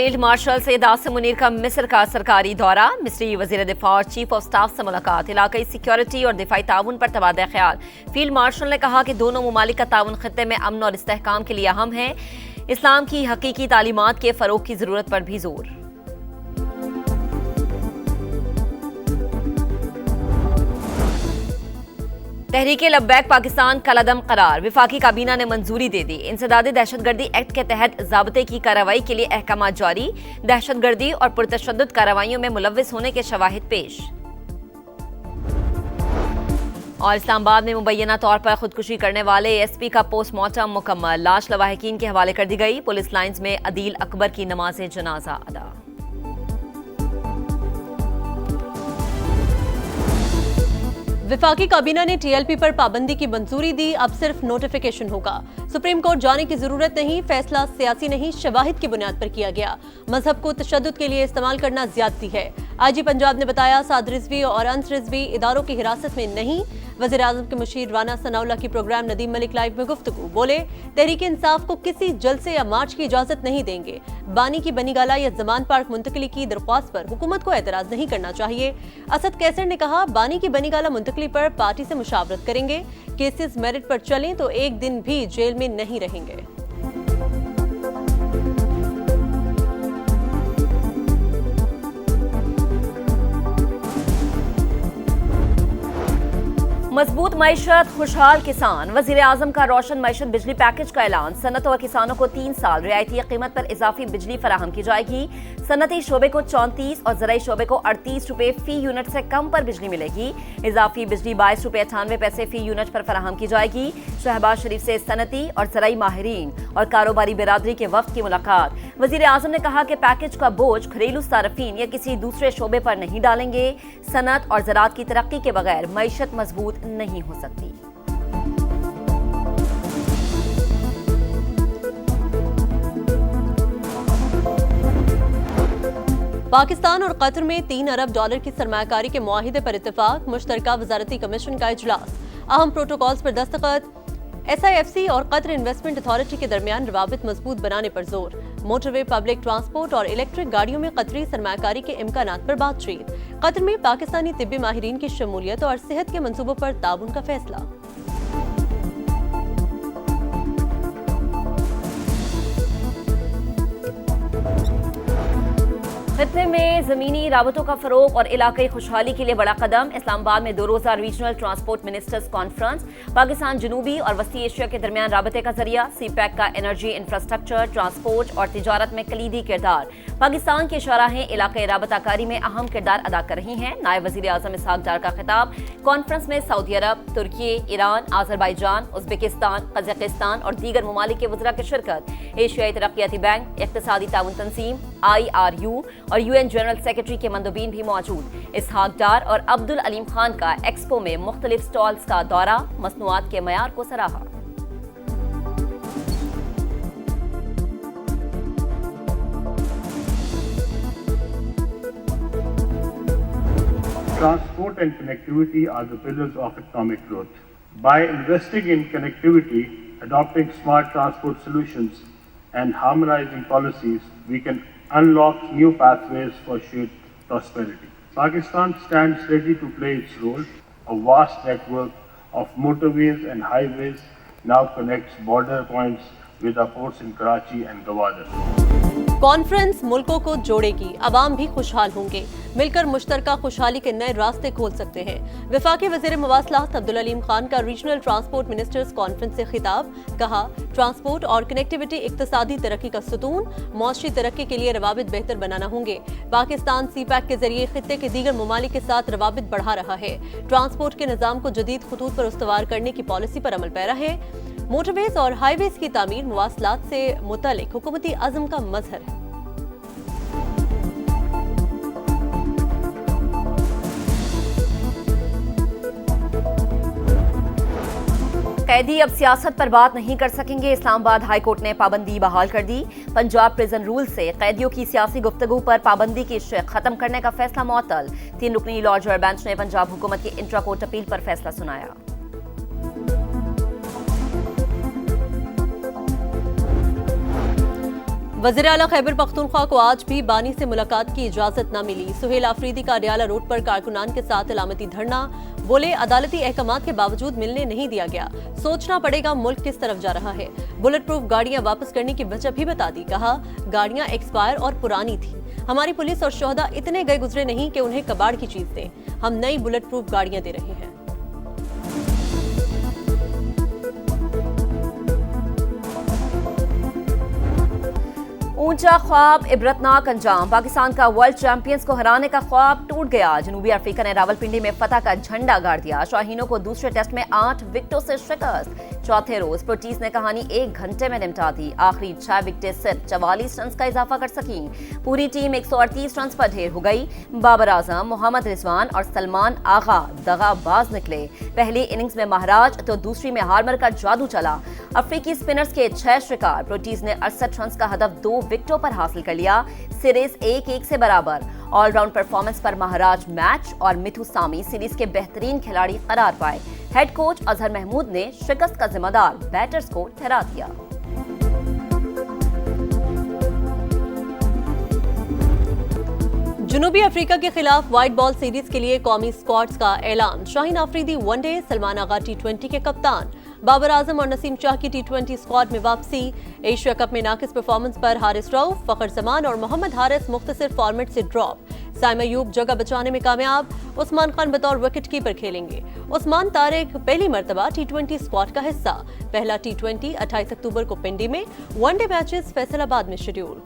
Field marshal Syed Asim Munir का मिस्र का सरकारी दौरा। मिस्री वजीर दिफा और चीफ ऑफ स्टाफ से मुलाकात। इलाकाई सिक्योरिटी और दिफाई ताउन पर तबादला ख्याल। फील्ड मार्शल ने कहा कि दोनों मुमालिक का ताउन खित्ते में अमन और इस्तेहकाम के लिए अहम है। इस्लाम की हकीकी तालीमात के फरोग की जरूरत पर भी जोर। तहरीक लब्बैक पाकिस्तान कलअदम करार। विफाकी काबीना ने मंजूरी दे दी। इंसदादी दहशतगर्दी एक्ट के तहत ज़ाब्ते की कार्रवाई के लिए अहकामात जारी। दहशतगर्दी और पुरतशद्दुद कार्रवाइयों में मुलव्विस होने के शवाहिद पेश। और इस्लामाबाद में मुबैना तौर पर खुदकुशी करने वाले एसपी का पोस्टमार्टम मुकम्मल। लाश लवाहिकीन के हवाले कर दी गई। पुलिस लाइन्स में अदील अकबर की नमाज जनाजा अदा। विफाकी काबीना ने टीएलपी पर पाबंदी की मंजूरी दी। अब सिर्फ नोटिफिकेशन होगा। सुप्रीम कोर्ट जाने की जरूरत नहीं। फैसला सियासी नहीं, शवाहिद की बुनियाद पर किया गया। मजहब को तशद्दुद के लिए इस्तेमाल करना ज्यादती है। आईजी पंजाब ने बताया साद रिजवी और अंस रिजवी इदारों की हिरासत में नहीं। वज़ीर आज़म के मुशीर राना सनाउल्लाह की प्रोग्राम नदीम मलिक लाइव में गुफ्तगू। बोले तहरीक इंसाफ को किसी जलसे या मार्च की इजाजत नहीं देंगे। बानी की बनीगाला या जमान पार्क मुंतकली की दरख्वास्त पर हुकूमत को एतराज नहीं करना चाहिए। असद कैसर ने कहा बानी की बनीगाला मुंतकली पर पार्टी से मुशावरत करेंगे। केसेस मेरिट पर चलें तो एक दिन भी जेल में नहीं रहेंगे। मजबूत मईशत, खुशहाल किसान। वजीर आजम का रोशन मईशत बिजली पैकेज का ऐलान। सनत और किसानों को 3 साल रियायती कीमत पर इजाफी बिजली फराहम की जाएगी। सनती शोबे को 34 और ज़राई शोबे को 38 रुपए फी यूनिट से कम पर बिजली मिलेगी। इजाफी बिजली 22 रुपए 98 पैसे फी यूनिट पर फराहम की जाएगी। शहबाज शरीफ से सनती और ज़राई माहिरीन और कारोबारी बिरादरी के वफ्द की मुलाकात। वजीर आजम ने कहा कि पैकेज का बोझ घरेलू सार्फिन या किसी दूसरे शोबे पर नहीं डालेंगे। सनत और ज़राअत की तरक्की के बगैर मईशत मजबूत नहीं हो सकती। पाकिस्तान और कतर में 3 अरब डॉलर की सरमायाकारी के मुआहिदे पर इत्तेफाक। मुश्तरका वजारती कमीशन का इजलास। अहम प्रोटोकॉल्स पर दस्तखत। SIFC और कतर इन्वेस्टमेंट अथॉरिटी के दरमियान रवाबित मजबूत बनाने पर जोर। मोटरवे, पब्लिक ट्रांसपोर्ट और इलेक्ट्रिक गाड़ियों में कतरी सरमायाकारी के इम्कानात पर बातचीत। कतर में पाकिस्तानी तिब्बी माहिरीन की शमूलियत और सेहत के मंसूबों पर ताउन का फैसला। खित्ते में जमीनी राबतों का फरोग और इलाकाई खुशहाली के लिए बड़ा कदम। इस्लामाबाद में 2 रोज़ा regional transport ministers conference. Pakistan जनूबी और वस्ती एशिया के दरमियान राबते का जरिया। CPEC का एनर्जी, इंफ्रास्ट्रक्चर, ट्रांसपोर्ट और तिजारत में कलीदी किरदार। पाकिस्तान की शराहें इलाकाई राबताकारी में अहम किरदार अदा कर रही हैं। नायब वज़ीर आज़म इसहाक डार का खिताब। कॉन्फ्रेंस में सऊदी अरब, तुर्की, ईरान, आज़रबाईजान, उज़्बेकिस्तान, कज़ाकिस्तान और दीगर ममालिक के वज़रा की शिरकत। एशियाई तरक्याती बैंक, इक़्तिसादी ताउन तंजीम IRU और UN जनरल सेक्रेटरी के मंदोबीन भी मौजूद। इसहाक डार और अब्दुल अलीम खान का एक्सपो में मुख्तलिफ स्टॉल्स का दौरा। मसनूआत के मयार को सराहा। Transport and connectivity are the pillars of economic growth. By investing in connectivity, adopting smart transport solutions, and harmonizing policies, we can unlock new pathways for shared prosperity. Pakistan stands ready to play its role. A vast network of motorways and highways now connects border points with our ports in Karachi and Gwadar. Conference मुल्कों को जोड़ेगी। अवाम भी खुशहाल होंगे। मिलकर मुश्तरका खुशहाली के नए रास्ते खोल सकते हैं। वफाकी वज़ीर मवासलात अब्दुल अलीम खान का रीजनल ट्रांसपोर्ट मिनिस्टर्स कॉन्फ्रेंस से खिताब। कहा ट्रांसपोर्ट और कनेक्टिविटी इक्तिसादी तरक्की का सुतून। मौशी तरक्की के लिए रवाबित बेहतर बनाना होंगे। पाकिस्तान CPEC के जरिए खित्ते के दीगर ममालिक के साथ रवाबित बढ़ा रहा है। ट्रांसपोर्ट के निज़ाम को जदीद खतूत पर उस्तवार करने की पॉलिसी पर अमल पैरा है। मोटरवेज और हाईवेज की तामीर मुवासलात से मुतल्लिक हुकूमती अज़्म का मजहर है। कैदी अब सियासत पर बात नहीं कर सकेंगे। इस्लामाबाद हाई कोर्ट ने पाबंदी बहाल कर दी। पंजाब प्रिजन रूल से कैदियों की सियासी गुफ्तगू पर पाबंदी की खत्म करने का फैसला मुअत्तल। 3 रुकनी लॉ जज बेंच ने पंजाब हुकूमत की इंट्रा कोर्ट अपील पर फैसला सुनाया। वज़ीर आला खैबर पख्तूनख्वा को आज भी बानी से मुलाकात की इजाजत न मिली। सुहेल आफरीदी का अडियाला रोड पर कारकुनान के साथ अलामती धरना, बोले अदालती अहकामात के बावजूद मिलने नहीं दिया गया, सोचना पड़ेगा मुल्क किस तरफ जा रहा है। बुलेट प्रूफ गाड़ियां वापस करने की वजह भी बता दी, कहा गाड़ियां एक्सपायर और पुरानी थी, हमारी पुलिस और शोहदा इतने गए गुजरे नहीं कि उन्हें कबाड़ की चीज दें, हम नई बुलेट प्रूफ गाड़ियां दे रहे हैं। ऊंचा ख्वाब इबरतनाक अंजाम, पाकिस्तान का वर्ल्ड चैंपियंस को हराने का ख्वाब टूट गया। जनूबी अफ्रीका ने रावलपिंडी में फतह का झंडा गाड़ दिया। शाहीनों को दूसरे टेस्ट में 8 विकेटों से शिकस्त। चौथे रोज प्रोटीज ने कहानी 1 घंटे में निपटा दी। आखिरी 6 विकेटें सिर्फ 44 रन का इजाफा कर सकी। पूरी टीम 138 रन पर ढेर हो गई। बाबर आजम, मोहम्मद रिजवान और सलमान आगा दगाबाज निकले। पहली इनिंग्स में महाराज तो दूसरी में हार्मर का जादू चला। अफ्रीकी स्पिनर्स के 6 शिकार। प्रोटीज ने 68 रन का हदफ 2 विकेटों पर हासिल कर लिया। सीरीज 1-1 से बराबर। ऑलराउंड परफॉर्मेंस पर महाराज मैच और मिथु सामी सीरीज के बेहतरीन खिलाड़ी करार पाए। हेड कोच अजहर महमूद ने शिकस्त का जिम्मेदार बैटर्स को ठहरा दिया। जनूबी अफ्रीका के खिलाफ व्हाइट बॉल सीरीज के लिए कौमी स्क्वाड्स का ऐलान। शाहीन आफरीदी वनडे, सलमान आगा टी20 के कप्तान। बाबर आजम और नसीम शाह की टी20 स्क्वाड में वापसी। एशिया कप में नाकिस परफॉर्मेंस पर हारिस रऊफ, फखर जमान और मोहम्मद हारिस मुख्तसर फॉर्मेट से ड्रॉप। साइम अयूब जगह बचाने में कामयाब। उस्मान खान बतौर विकेट कीपर खेलेंगे। उस्मान तारिक पहली मर्तबा टी20 स्क्वाड का हिस्सा। पहला टी20 28 अक्टूबर को पिंडी में। वनडे मैचेस फैसलाबाद में शेड्यूल।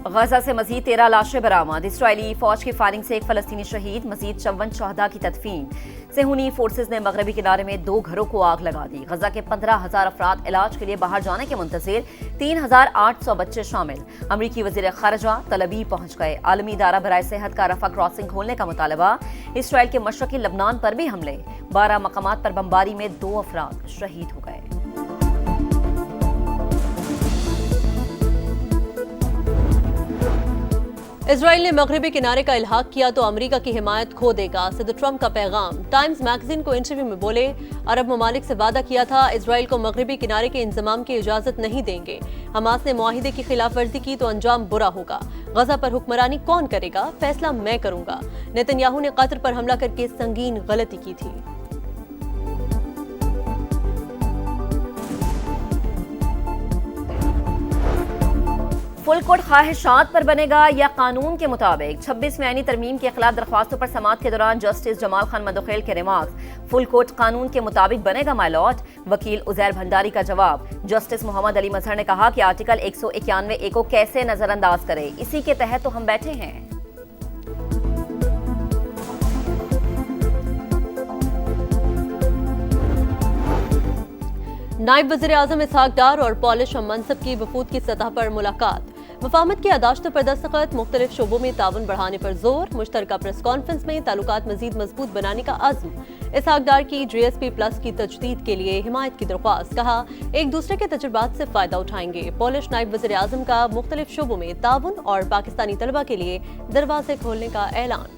गजा से मजीद 13 लाशें बरामद। इसराइली फौज की फायरिंग से 1 फलस्तीनी शहीद, मजीद 54 शहदा की तदफीन। सेहूनी फोर्सेज ने मगरबी किनारे में 2 घरों को आग लगा दी। गजा के 15,000 अफराद इलाज के लिए बाहर जाने के मुंतजिर, 3,800 बच्चे शामिल। अमरीकी वजीर खारजा तलबी पहुंच गए। आलमी इदारा बराए सेहत का रफा क्रॉसिंग खोलने का मुतालबा। इसराइल के मशरकी लबनान पर भी हमले। 12 मकामात पर बमबारी में 2 अफराद शहीद हो गए। इजराइल ने मगरबी किनारे का इल्हाक किया तो अमेरिका की हिमायत खो देगा, सदर ट्रंप का पैगाम। टाइम्स मैगजीन को इंटरव्यू में बोले, अरब ममालिक से वादा किया था इजराइल को मगरबी किनारे के इंतजाम की इजाजत नहीं देंगे। हमास ने मुआहिदे की खिलाफ वर्जी की तो अंजाम बुरा होगा। गजा पर हुक्मरानी कौन करेगा, फैसला मैं करूंगा। नेतन्याहू ने कतर पर हमला करके संगीन गलती की थी। फुल कोर्ट ख्वाहिशात पर बनेगा या कानून के मुताबिक। 26वीं आईनी तरमीम के खिलाफ दरख्वास्तों पर समाअत के दौरान जस्टिस जमाल खान मदोखेल के रिमार्क्स। फुल कोर्ट कानून के मुताबिक बनेगा माय लॉर्ड। वकील उजैर भंडारी का जवाब। जस्टिस मोहम्मद अली मजहर ने कहा कि आर्टिकल 191A को कैसे नजरअंदाज करे, इसी के तहत तो हम बैठे हैं। नायब वज़ीर आज़म इसहाक डार और पॉलिश और मनसब की वफूद की सतह पर मुलाकात। वफामत की यादाश्तों पर दस्तखत। मुख्तलिफ शोबों में ताउन बढ़ाने पर जोर। मुश्तरका प्रेस कॉन्फ्रेंस में ताल्लुकात मजीद मजबूत बनाने का अज़्म। इसहाक डार की GSP+ की तजदीद के लिए हिमायत की दरख्वास्त। कहा एक दूसरे के तजुर्बात से फायदा उठाएंगे। पॉलिश नायब वज़ीर आज़म का मुख्तलिफ शोबों में ताउन और पाकिस्तानी तलबा के लिए दरवाजे खोलने का ऐलान।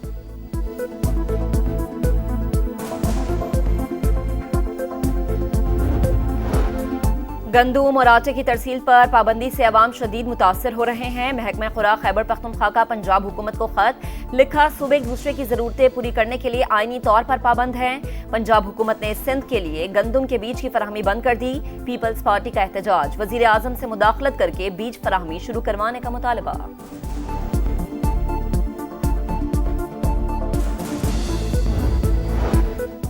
गंदुम और आटे की तरसील पर पाबंदी से अवाम शदीद मुतासर हो रहे हैं। महकमा खुराक खैबर पख्तूनख्वा का पंजाब हुकूमत को खत लिखा, सूबे एक दूसरे की जरूरतें पूरी करने के लिए आईनी तौर पर पाबंद हैं। पंजाब हुकूमत ने सिंध के लिए गंदुम के बीज की फराहमी बंद कर दी। पीपल्स पार्टी का एहतजाज। वजीर आजम से मुदाखलत करके बीज फराहमी शुरू करवाने का मुतालबा।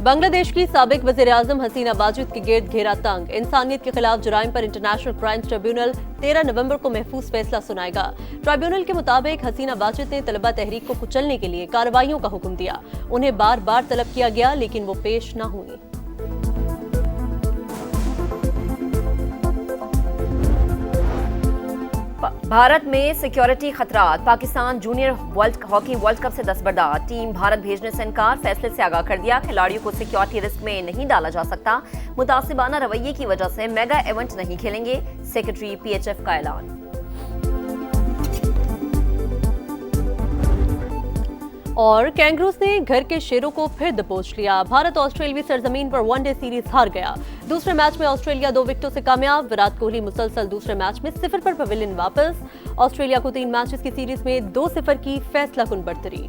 बांग्लादेश की साबिक वज़ीर आज़म हसीना वाजिद के गिर्द घेरा तंग। इंसानियत के खिलाफ जुराइम पर इंटरनेशनल क्राइम ट्रिब्यूनल 13 नवंबर को महफूज फैसला सुनाएगा। ट्रिब्यूनल के मुताबिक हसीना वाजिद ने तलबा तहरीक को कुचलने के लिए कार्रवाइयों का हुक्म दिया। उन्हें बार बार तलब किया गया लेकिन वो पेश न हुई। भारत में सिक्योरिटी खतरात। Pakistan junior hockey world cup से दस्तबरदार। टीम भारत भेजने से इनकार। फैसले से आगाह कर दिया खिलाड़ियों को सिक्योरिटी रिस्क में नहीं डाला जा सकता। मुतासिबाना रवैये की वजह से मेगा इवेंट नहीं खेलेंगे। सेक्रेटरी PHF का ऐलान। और कैंगरूज ने घर के शेरों को फिर दबोच लिया। भारत ऑस्ट्रेलियावी सरजमीन पर वनडे सीरीज हार गया। दूसरे मैच में ऑस्ट्रेलिया 2 विकेटों से कामयाब। विराट कोहली मुसलसल दूसरे मैच में 0 पर पवेलियन वापस। ऑस्ट्रेलिया को 3 मैचेस की सीरीज में 2-0 की फैसलाकुन बढ़तरी।